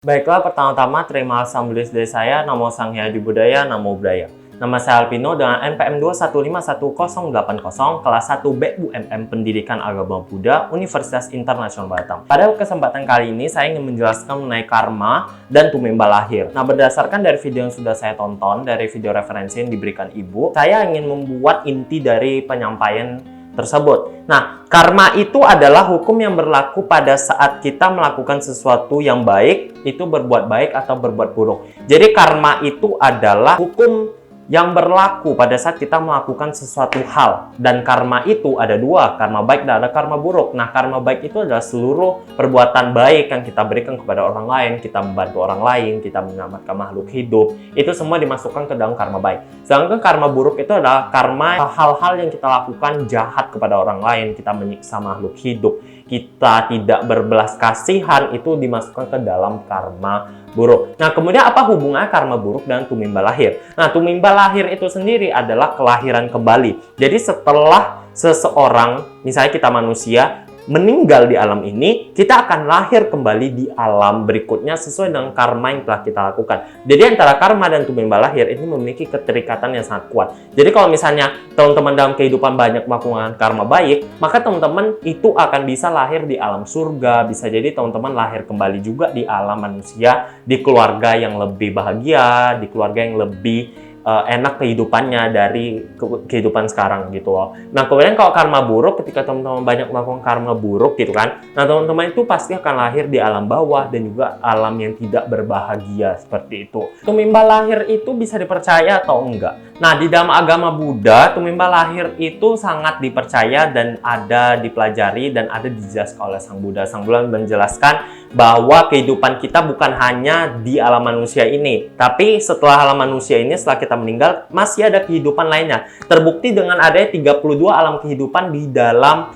Baiklah, pertama-tama terima sambut dari saya, Namo Sang Hyadi Budaya, Namo Buddhaya. Nama saya Alpino dengan NPM 2151080 kelas 1 BUMM Pendidikan Agama Buddha Universitas Internasional Batam. Pada kesempatan kali ini saya ingin menjelaskan mengenai karma dan tumimba lahir. Nah, berdasarkan dari video yang sudah saya tonton, dari video referensi yang diberikan Ibu, saya ingin membuat inti dari penyampaian tersebut. Nah, karma itu adalah hukum yang berlaku pada saat kita melakukan sesuatu yang baik, itu berbuat baik atau berbuat buruk. Jadi karma itu adalah hukum yang berlaku pada saat kita melakukan sesuatu hal. Dan karma itu ada dua, karma baik dan ada karma buruk. Nah, karma baik itu adalah seluruh perbuatan baik yang kita berikan kepada orang lain, kita membantu orang lain, kita menyelamatkan makhluk hidup. Itu semua dimasukkan ke dalam karma baik. Sedangkan karma buruk itu adalah karma hal-hal yang kita lakukan jahat kepada orang lain, kita menyiksa makhluk hidup, kita tidak berbelas kasihan, itu dimasukkan ke dalam karma buruk. Nah, kemudian apa hubungannya karma buruk dan tumimba lahir? Nah, tumimba lahir itu sendiri adalah kelahiran kembali. Jadi setelah seseorang, misalnya kita manusia, meninggal di alam ini, kita akan lahir kembali di alam berikutnya sesuai dengan karma yang telah kita lakukan. Jadi antara karma dan tumimba lahir ini memiliki keterikatan yang sangat kuat. Jadi kalau misalnya teman-teman dalam kehidupan banyak melakukan karma baik, maka teman-teman itu akan bisa lahir di alam surga. Bisa jadi teman-teman lahir kembali juga di alam manusia, di keluarga yang lebih bahagia, di keluarga yang lebih enak kehidupannya dari kehidupan sekarang gitu loh. Nah, kemudian kalau karma buruk, ketika teman-teman banyak melakukan karma buruk gitu kan, nah teman-teman itu pasti akan lahir di alam bawah dan juga alam yang tidak berbahagia seperti itu. Tumimba lahir itu bisa dipercaya atau enggak? Nah, di dalam agama Buddha, tumimba lahir itu sangat dipercaya dan ada dipelajari dan ada dijelaskan oleh Sang Buddha. Sang Buddha menjelaskan bahwa kehidupan kita bukan hanya di alam manusia ini, tapi setelah alam manusia ini, setelah kita meninggal, masih ada kehidupan lainnya. Terbukti dengan adanya 32 alam kehidupan di dalam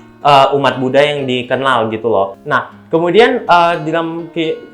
umat Buddha yang dikenal gitu loh. Nah, kemudian di dalam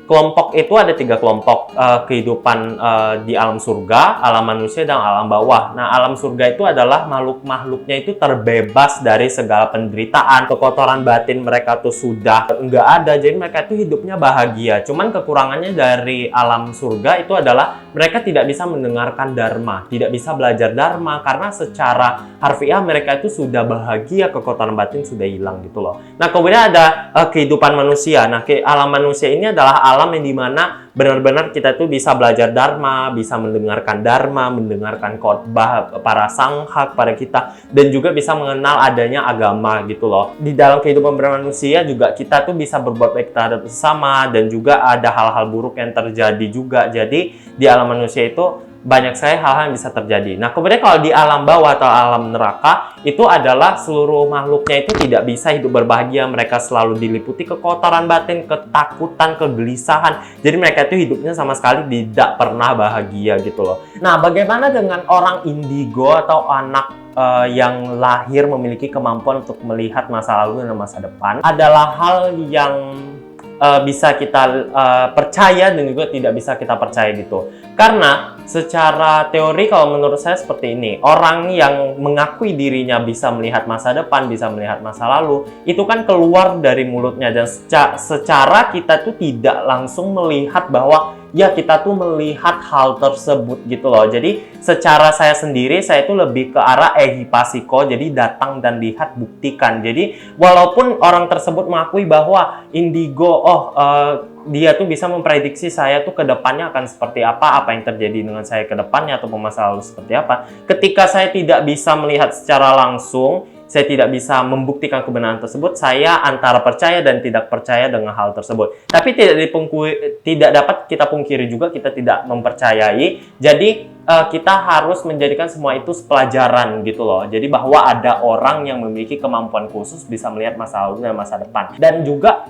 kelompok itu ada 3 kelompok kehidupan di alam surga, alam manusia, dan alam bawah. Nah, alam surga itu adalah makhluk-makhluknya itu terbebas dari segala penderitaan, kekotoran batin mereka tuh sudah nggak ada, jadi mereka itu hidupnya bahagia. Cuman kekurangannya dari alam surga itu adalah mereka tidak bisa mendengarkan dharma, tidak bisa belajar dharma, karena secara harfiah mereka itu sudah bahagia, kekotoran batin sudah hilang gitu loh. Nah, kemudian ada kehidupan manusia. Nah, alam manusia ini adalah alam yang dimana benar-benar kita tuh bisa belajar dharma, bisa mendengarkan dharma, mendengarkan khotbah para sangha kepada kita, dan juga bisa mengenal adanya agama gitu loh. Di dalam kehidupan bermanusia juga kita tuh bisa berbuat baik terhadap sesama, dan juga ada hal-hal buruk yang terjadi juga. Jadi di alam manusia itu banyak sekali hal-hal yang bisa terjadi. Nah, kemudian kalau di alam bawah atau alam neraka, itu adalah seluruh makhluknya itu tidak bisa hidup berbahagia. Mereka selalu diliputi kekotoran batin, ketakutan, kegelisahan. Jadi mereka itu hidupnya sama sekali tidak pernah bahagia gitu loh. Nah, bagaimana dengan orang indigo atau anak yang lahir memiliki kemampuan untuk melihat masa lalu dan masa depan? Adalah hal yang bisa kita percaya dan juga tidak bisa kita percaya gitu. Karena secara teori kalau menurut saya seperti ini, orang yang mengakui dirinya bisa melihat masa depan, bisa melihat masa lalu, itu kan keluar dari mulutnya, dan secara kita tuh tidak langsung melihat bahwa ya kita tuh melihat hal tersebut gitu loh. Jadi secara saya sendiri, saya tuh lebih ke arah ehipasiko, jadi datang dan lihat, buktikan. Jadi walaupun orang tersebut mengakui bahwa indigo, dia tuh bisa memprediksi saya tuh ke depannya akan seperti apa yang terjadi dengan saya ke depannya, atau masa lalu seperti apa. Ketika saya tidak bisa melihat secara langsung, saya tidak bisa membuktikan kebenaran tersebut, saya antara percaya dan tidak percaya dengan hal tersebut. Tapi tidak dapat kita pungkiri juga kita tidak mempercayai. Jadi kita harus menjadikan semua itu pelajaran gitu loh. Jadi bahwa ada orang yang memiliki kemampuan khusus bisa melihat masa lalu dan masa depan. Dan juga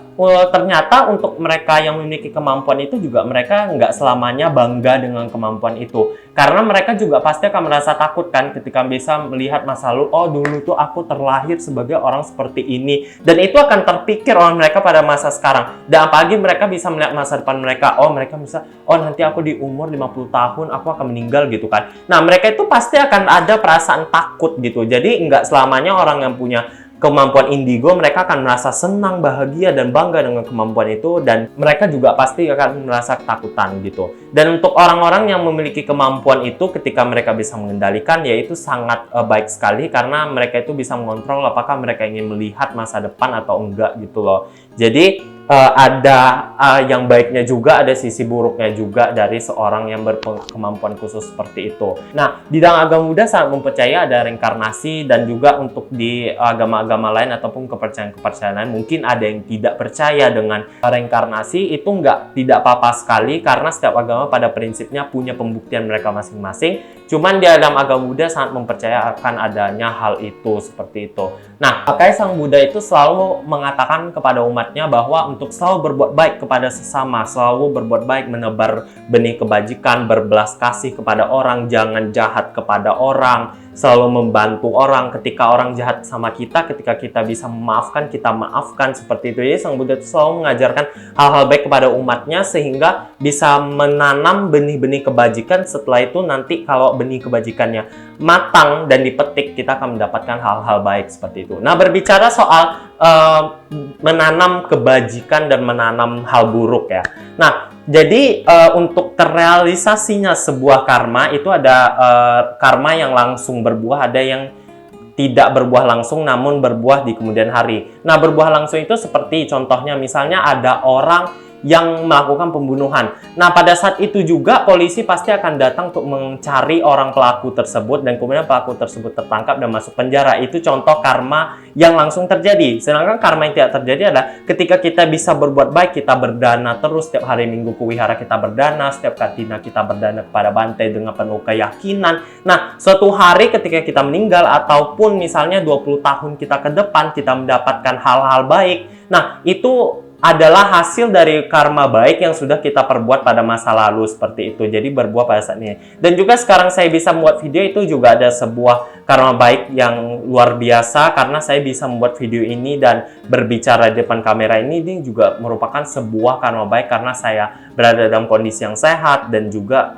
ternyata untuk mereka yang memiliki kemampuan itu juga mereka nggak selamanya bangga dengan kemampuan itu. Karena mereka juga pasti akan merasa takut kan ketika bisa melihat masa lalu, oh dulu tuh aku terlahir sebagai orang seperti ini. Dan itu akan terpikir oleh mereka pada masa sekarang. Dan apalagi mereka bisa melihat masa depan mereka, mereka bisa, nanti aku di umur 50 tahun aku akan meninggal gitu kan. Nah, mereka itu pasti akan ada perasaan takut gitu. Jadi nggak selamanya orang yang punya kemampuan indigo, mereka akan merasa senang, bahagia, dan bangga dengan kemampuan itu, dan mereka juga pasti akan merasa ketakutan gitu. Dan untuk orang-orang yang memiliki kemampuan itu, ketika mereka bisa mengendalikan, yaitu sangat baik sekali, karena mereka itu bisa mengontrol apakah mereka ingin melihat masa depan atau enggak gitu loh. Jadi ada yang baiknya juga, ada sisi buruknya juga dari seorang yang berkemampuan khusus seperti itu. Nah, di dalam agama Buddha sangat mempercaya ada reinkarnasi, dan juga untuk di agama-agama lain ataupun kepercayaan-kepercayaan lain, mungkin ada yang tidak percaya dengan reinkarnasi. Itu tidak apa-apa sekali, karena setiap agama pada prinsipnya punya pembuktian mereka masing-masing. Cuman di dalam agama Buddha sangat mempercayakan adanya hal itu, seperti itu. Nah, makanya Sang Buddha itu selalu mengatakan kepada umatnya bahwa untuk selalu berbuat baik kepada sesama, selalu berbuat baik, menebar benih kebajikan, berbelas kasih kepada orang, jangan jahat kepada orang, selalu membantu orang. Ketika orang jahat sama kita, ketika kita bisa memaafkan, kita maafkan, seperti itu. Jadi Sang Buddha itu selalu mengajarkan hal-hal baik kepada umatnya, sehingga bisa menanam benih-benih kebajikan. Setelah itu nanti kalau benih kebajikannya matang dan dipetik, kita akan mendapatkan hal-hal baik seperti itu. Nah, berbicara soal menanam kebajikan dan menanam hal buruk ya. Nah, jadi untuk terrealisasinya sebuah karma itu ada karma yang langsung berbuah, ada yang tidak berbuah langsung namun berbuah di kemudian hari. Nah, berbuah langsung itu seperti contohnya misalnya ada orang yang melakukan pembunuhan. Nah, pada saat itu juga polisi pasti akan datang untuk mencari orang pelaku tersebut, dan kemudian pelaku tersebut tertangkap dan masuk penjara. Itu contoh karma yang langsung terjadi. Sedangkan karma yang tidak terjadi adalah ketika kita bisa berbuat baik, kita berdana terus, setiap hari Minggu ke wihara kita berdana, setiap katina kita berdana kepada Bante dengan penuh keyakinan. Nah, suatu hari ketika kita meninggal, ataupun misalnya 20 tahun kita ke depan, kita mendapatkan hal-hal baik. Nah, itu adalah hasil dari karma baik yang sudah kita perbuat pada masa lalu, seperti itu. Jadi berbuah pada saat ini. Dan juga sekarang saya bisa membuat video itu juga ada sebuah karma baik yang luar biasa, karena saya bisa membuat video ini dan berbicara di depan kamera ini juga merupakan sebuah karma baik, karena saya berada dalam kondisi yang sehat dan juga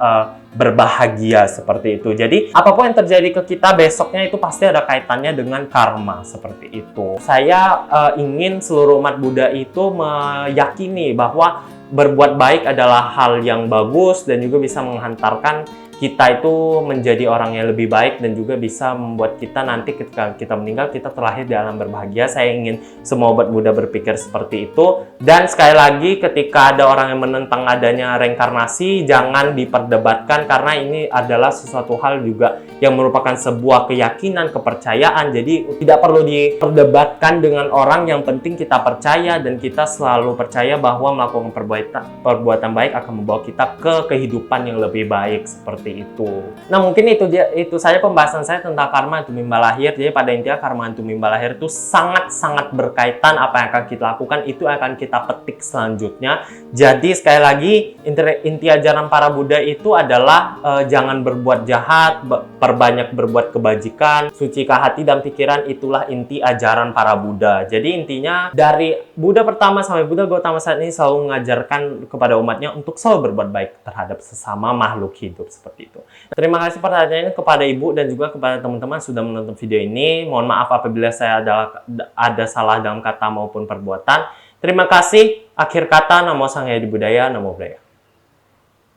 berbahagia, seperti itu. Jadi apapun yang terjadi ke kita besoknya itu pasti ada kaitannya dengan karma, seperti itu. Saya ingin seluruh umat Buddha itu meyakini bahwa berbuat baik adalah hal yang bagus, dan juga bisa menghantarkan kita itu menjadi orang yang lebih baik, dan juga bisa membuat kita nanti ketika kita meninggal, kita terlahir di alam berbahagia. Saya ingin semua umat Buddha berpikir seperti itu. Dan sekali lagi, ketika ada orang yang menentang adanya reinkarnasi, jangan diperdebatkan, karena ini adalah sesuatu hal juga yang merupakan sebuah keyakinan, kepercayaan. Jadi tidak perlu diperdebatkan dengan orang, yang penting kita percaya, dan kita selalu percaya bahwa melakukan perbuatan baik akan membawa kita ke kehidupan yang lebih baik, seperti itu. Nah, mungkin itu saja pembahasan saya tentang karma dan tumimba lahir. Jadi pada intinya karma dan tumimba lahir itu sangat-sangat berkaitan. Apa yang akan kita lakukan itu akan kita petik selanjutnya. Jadi sekali lagi, inti ajaran para Buddha itu adalah jangan berbuat jahat, perbanyak berbuat kebajikan, sucikan hati dan pikiran. Itulah inti ajaran para Buddha. Jadi intinya dari Buddha pertama sampai Buddha Gautama saat ini selalu mengajarkan kepada umatnya untuk selalu berbuat baik terhadap sesama makhluk hidup, seperti itu. Terima kasih pertanyaannya kepada Ibu dan juga kepada teman-teman sudah menonton video ini. Mohon maaf apabila saya ada salah dalam kata maupun perbuatan. Terima kasih. Akhir kata, Namo Sang Hyang Budaya, Namo Buddhaya.